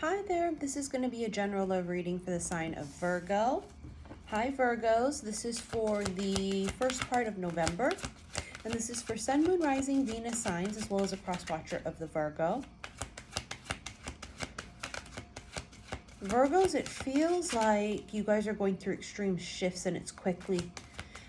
Hi there, this is going to be a general love reading for the sign of Virgo. Hi Virgos, this is for the first part of November, and this is for Sun, Moon, Rising, Venus signs, as well as a cross-watcher of the Virgo. Virgos, it feels like you guys are going through extreme shifts and it's quickly.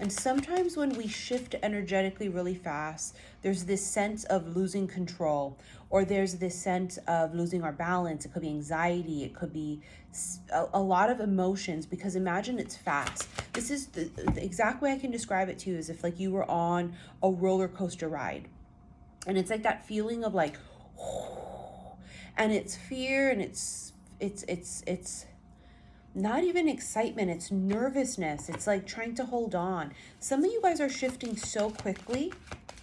And sometimes when we shift energetically really fast, there's this sense of losing control, or there's this sense of losing our balance. It could be anxiety. It could be a lot of emotions, because imagine it's fast. This is the exact way I can describe it to you is if like you were on a roller coaster ride, and it's like that feeling of like, and it's fear, and it's not even excitement, it's nervousness. It's like trying to hold on. Some of you guys are shifting so quickly,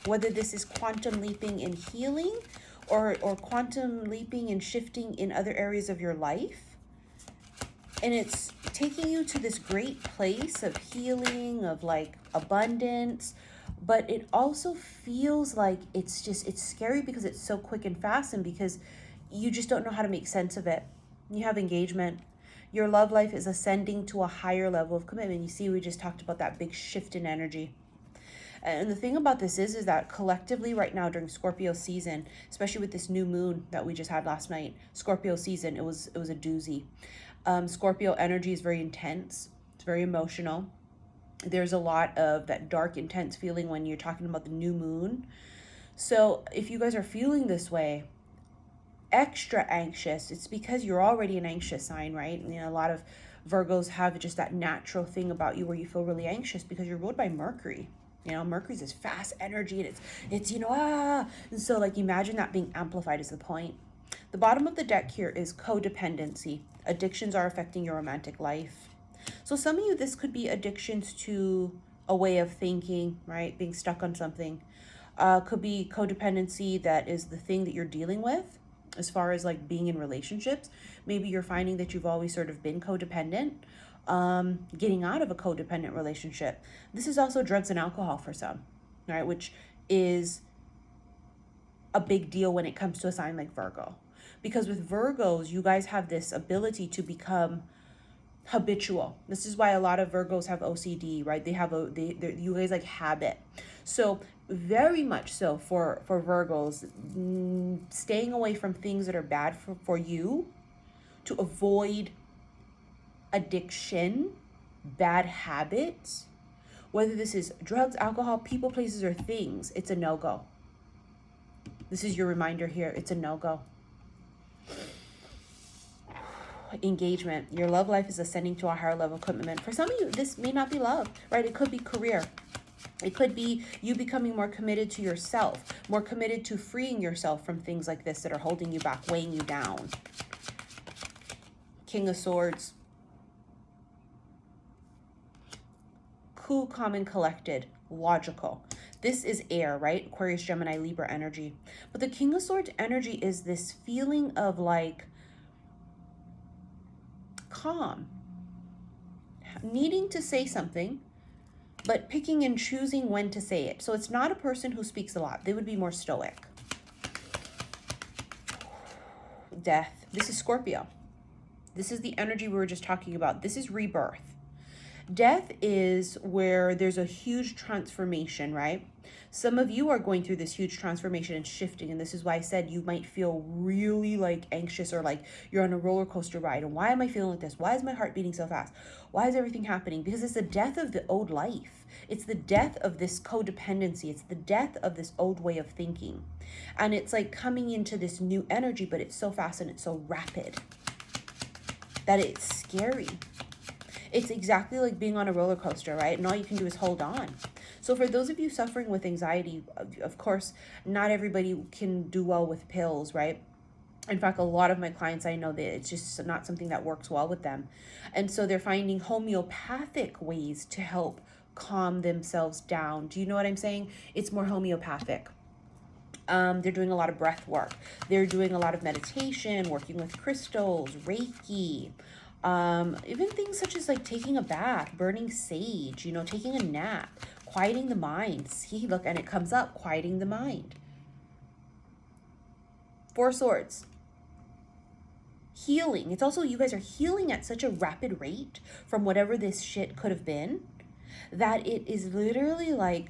whether this is quantum leaping in healing or quantum leaping and shifting in other areas of your life. And it's taking you to this great place of healing, of like abundance, but it also feels like it's scary because it's so quick and fast, and because you just don't know how to make sense of it. You have engagement. Your love life is ascending to a higher level of commitment. You see, we just talked about that big shift in energy. And the thing about this is that collectively right now during Scorpio season, especially with this new moon that we just had last night, Scorpio season, it was a doozy. Scorpio energy is very intense. It's very emotional. There's a lot of that dark, intense feeling when you're talking about the new moon. So if you guys are feeling this way, extra anxious, it's because you're already an anxious sign, right? You know, a lot of Virgos have just that natural thing about you where you feel really anxious because you're ruled by Mercury. You know, Mercury's this fast energy, and it's and so like imagine that being amplified is the point. The bottom of the deck here is codependency. Addictions are affecting your romantic life. So some of you, this could be addictions to a way of thinking, right? Being stuck on something. Could be codependency that is the thing that you're dealing with as far as like being in relationships. Maybe you're finding that you've always sort of been codependent, getting out of a codependent relationship. This is also drugs and alcohol for some, right? Which is a big deal when it comes to a sign like Virgo. Because with Virgos, you guys have this ability to become habitual. This is why a lot of Virgos have OCD, right? They have you guys like habit. So very much so for Virgos, staying away from things that are bad for you, to avoid addiction, bad habits, whether this is drugs, alcohol, people, places, or things, it's a no-go. This is your reminder here. It's a no-go. Engagement. Your love life is ascending to a higher level of commitment. For some of you, this may not be love, right? It could be career. It could be you becoming more committed to yourself, more committed to freeing yourself from things like this that are holding you back, weighing you down. King of Swords. Cool, calm, and collected. Logical. This is air, right? Aquarius, Gemini, Libra energy. But the King of Swords energy is this feeling of like calm, needing to say something, but picking and choosing when to say it. So it's not a person who speaks a lot. They would be more stoic. Death. This is Scorpio. This is the energy we were just talking about. This is rebirth. Death is where there's a huge transformation, right? Some of you are going through this huge transformation and shifting, and this is why I said you might feel really like anxious, or like you're on a roller coaster ride. And why am I feeling like this? Why is my heart beating so fast? Why is everything happening? Because it's the death of the old life. It's the death of this codependency. It's the death of this old way of thinking. And it's like coming into this new energy, but it's so fast and it's so rapid that it's scary. It's exactly like being on a roller coaster, right? And all you can do is hold on. So for those of you suffering with anxiety, of course, not everybody can do well with pills, right? In fact, a lot of my clients, I know that it's just not something that works well with them. And so they're finding homeopathic ways to help calm themselves down. Do you know what I'm saying? It's more homeopathic. They're doing a lot of breath work. They're doing a lot of meditation, working with crystals, Reiki, even things such as like taking a bath, burning sage, you know, taking a nap, quieting the mind. See, look, and it comes up, quieting the mind. Four Swords. Healing. It's also, you guys are healing at such a rapid rate from whatever this shit could have been, that it is literally like,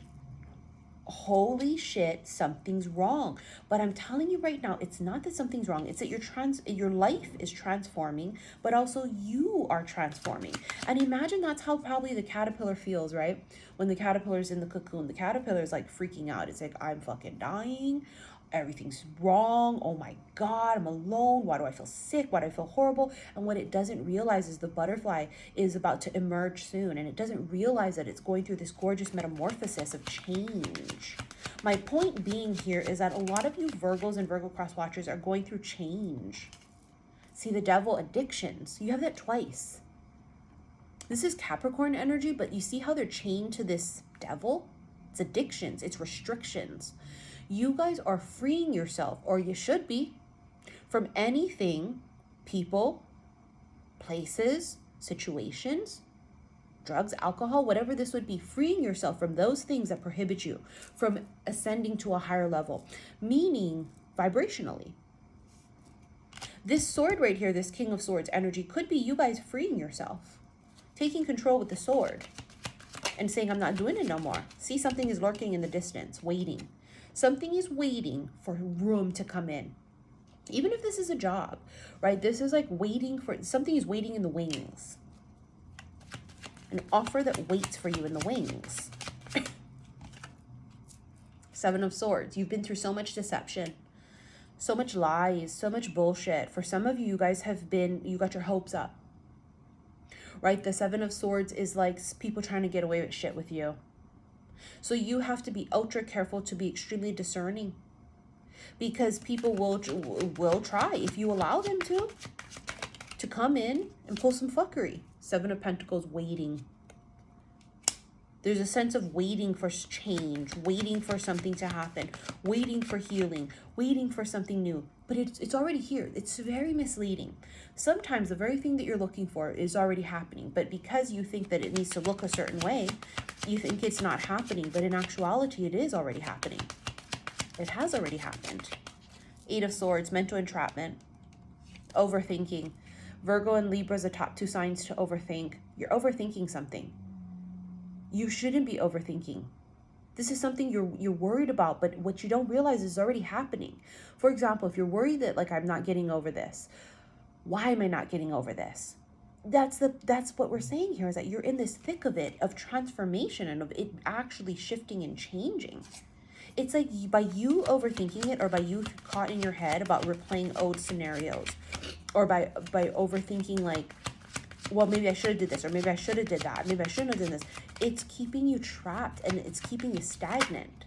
holy shit, something's wrong. But I'm telling you right now, it's not that something's wrong. It's that your life is transforming, but also you are transforming. And imagine that's how probably the caterpillar feels, right? When the caterpillar's in the cocoon, the caterpillar's like freaking out. It's like, I'm fucking dying. Everything's wrong. Oh my God, I'm alone. Why do I feel sick? Why do I feel horrible? And what it doesn't realize is the butterfly is about to emerge soon. And it doesn't realize that it's going through this gorgeous metamorphosis of change. My point being here is that a lot of you Virgos and Virgo cross watchers are going through change. See, the devil, addictions. You have that twice. This is Capricorn energy, but you see how they're chained to this devil? It's addictions. It's restrictions. You guys are freeing yourself, or you should be, from anything, people, places, situations, drugs, alcohol, whatever this would be, freeing yourself from those things that prohibit you from ascending to a higher level, meaning vibrationally. This sword right here, this King of Swords energy, could be you guys freeing yourself, taking control with the sword and saying, I'm not doing it no more. See, something is lurking in the distance, waiting. Something is waiting for room to come in. Even if this is a job, right? This is like waiting for, something is waiting in the wings. An offer that waits for you in the wings. Seven of Swords. You've been through so much deception, so much lies, so much bullshit. For some of you, you guys have been, you got your hopes up, right? The Seven of Swords is like people trying to get away with shit with you. So you have to be ultra careful to be extremely discerning, because people will try, if you allow them to come in and pull some fuckery. Seven of Pentacles, waiting. There's a sense of waiting for change, waiting for something to happen, waiting for healing, waiting for something new. But it's already here. It's very misleading. Sometimes the very thing that you're looking for is already happening, but because you think that it needs to look a certain way, you think it's not happening, but in actuality, it is already happening. It has already happened. Eight of Swords, mental entrapment, overthinking. Virgo and Libra is the top two signs to overthink. You're overthinking something. You shouldn't be overthinking. This is something you're worried about, but what you don't realize is already happening. For example, if you're worried that, like, I'm not getting over this, why am I not getting over this? That's what we're saying here, is that you're in this thick of it, of transformation and of it actually shifting and changing. It's like by you overthinking it, or by you caught in your head about replaying old scenarios, or by overthinking, like, well, maybe I should have did this, or maybe I should have did that, maybe I shouldn't have done this. It's keeping you trapped, and it's keeping you stagnant.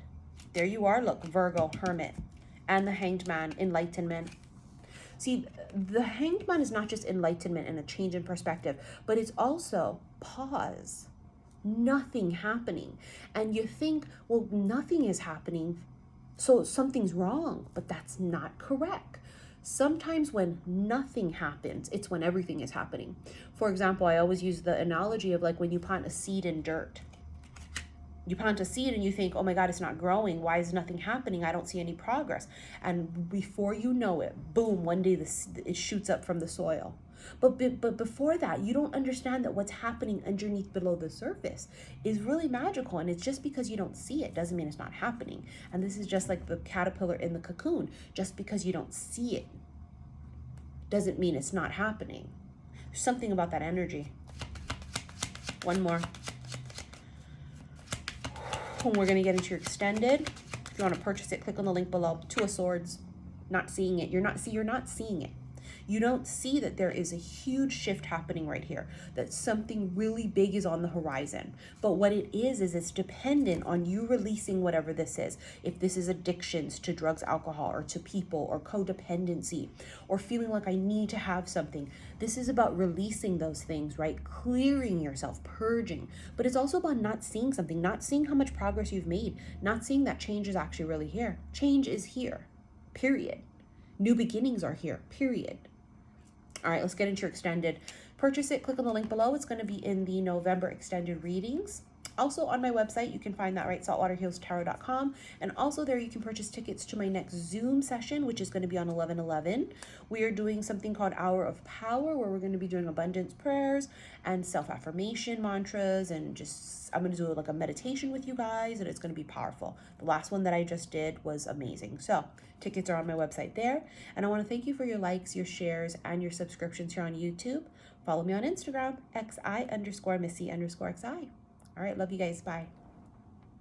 There you are, look, Virgo, Hermit, and the Hanged Man, enlightenment. See, the Hanged Man is not just enlightenment and a change in perspective, but it's also pause. Nothing happening. And you think, well, nothing is happening, so something's wrong, but that's not correct. Sometimes when nothing happens, it's when everything is happening. For example, I always use the analogy of like when you plant a seed in dirt. You plant a seed and you think, oh my God, it's not growing. Why is nothing happening? I don't see any progress. And before you know it, boom, one day it shoots up from the soil. But before that, you don't understand that what's happening underneath below the surface is really magical. And it's just because you don't see it doesn't mean it's not happening. And this is just like the caterpillar in the cocoon. Just because you don't see it doesn't mean it's not happening. There's something about that energy. One more. And we're going to get into your extended. If you want to purchase it, click on the link below. Two of Swords. Not seeing it. You're not seeing it. You don't see that there is a huge shift happening right here, that something really big is on the horizon. But what it is it's dependent on you releasing whatever this is. If this is addictions to drugs, alcohol, or to people, or codependency, or feeling like I need to have something. This is about releasing those things, right? Clearing yourself, purging. But it's also about not seeing something, not seeing how much progress you've made, not seeing that change is actually really here. Change is here, period. New beginnings are here, period. All right, let's get into your extended. Purchase it, click on the link below. It's going to be in the November extended readings. Also on my website, you can find that, right, saltwaterhealstarot.com. And also there you can purchase tickets to my next Zoom session, which is going to be on 11/11. We are doing something called Hour of Power, where we're going to be doing abundance prayers and self-affirmation mantras, and just, I'm going to do like a meditation with you guys, and it's going to be powerful. The last one that I just did was amazing. So tickets are on my website there. And I want to thank you for your likes, your shares, and your subscriptions here on YouTube. Follow me on Instagram, xi_Missy_xi. All right, love you guys. Bye.